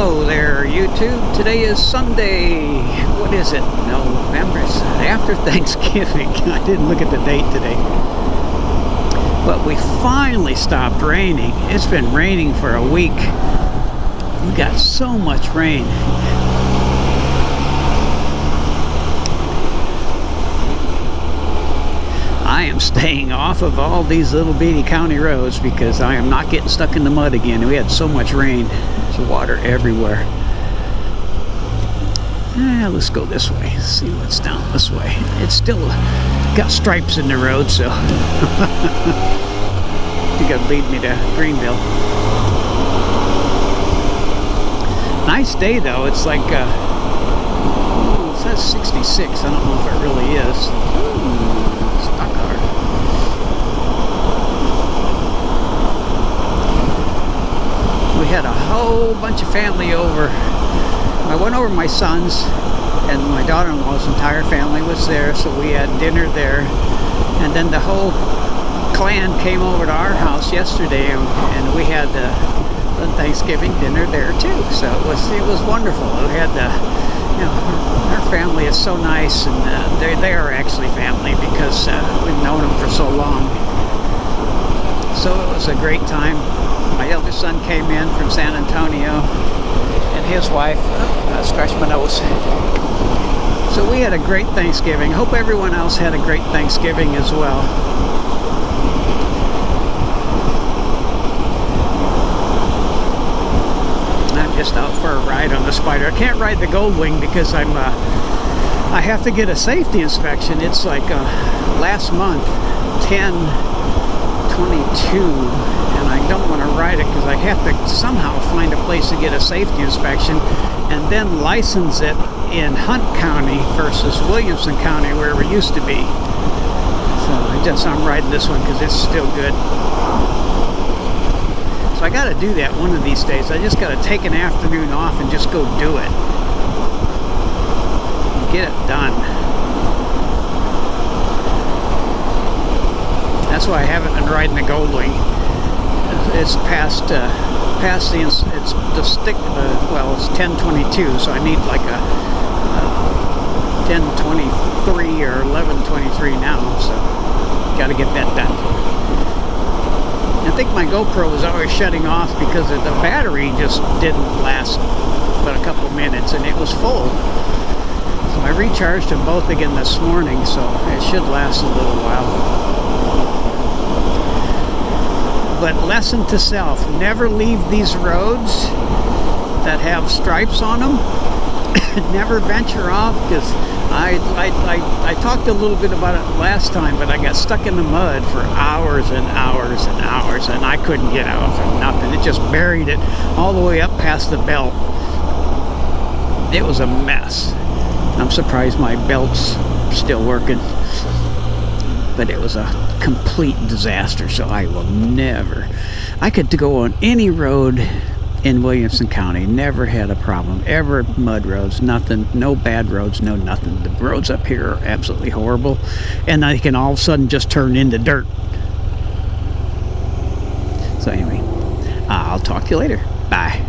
Hello there, YouTube. Today is Sunday. What is it? November. It's after Thanksgiving. I didn't look at the date today. But we finally stopped raining. It's been raining for a week. We got so much rain. I am staying off of all these little bitty county roads because I am not getting stuck in the mud again. We had so much rain. There's water everywhere. Let's go this way. See what's down this way. It's still got stripes in the road, so you gotta lead me to Greenville. Nice day though. It's like it says 66. I don't know if it really is. Stock car. We had a whole bunch of family over. I went over my son's and my daughter-in-law's entire family was there, so we had dinner there. And then the whole clan came over to our house yesterday, and we had the Thanksgiving dinner there too. So it was wonderful. We had our family is so nice, and they are actually family because we've known them for so long. So it was a great time. My eldest son came in from San Antonio, and his wife. Scratched my nose. So we had a great Thanksgiving. Hope everyone else had a great Thanksgiving as well. I'm just out for a ride on the Syder. I can't ride the Goldwing because I have to get a safety inspection. It's like last month, 10/22, and I don't want to ride it because I have to somehow find a place to get a safety inspection and then license it in Hunt County versus Williamson County where we used to be. So I'm riding this one because it's still good. So I got to do that one of these days. I just got to take an afternoon off and just go do it. Get it done. That's why I haven't been riding the Goldwing. It's past the it's the stick. Well, it's 10/22, so I need like a 10/23 or 11/23 now. So got to get that done. I think my GoPro was always shutting off because the battery just didn't last but a couple minutes, and it was full. So I recharged them both again this morning, so it should last a little while. But lesson to self, never leave these roads that have stripes on them. Never venture off, because I talked a little bit about it last time, but I got stuck in the mud for hours and hours and hours, and I couldn't get out for nothing. It just buried it all the way up past the belt. It was a mess. I'm surprised my belt's still working. But it was a complete disaster, so I will never. I could go on any road in Williamson County, never had a problem. Ever mud roads, nothing, no bad roads, no nothing. The roads up here are absolutely horrible, and they can all of a sudden just turn into dirt. So anyway, I'll talk to you later. Bye.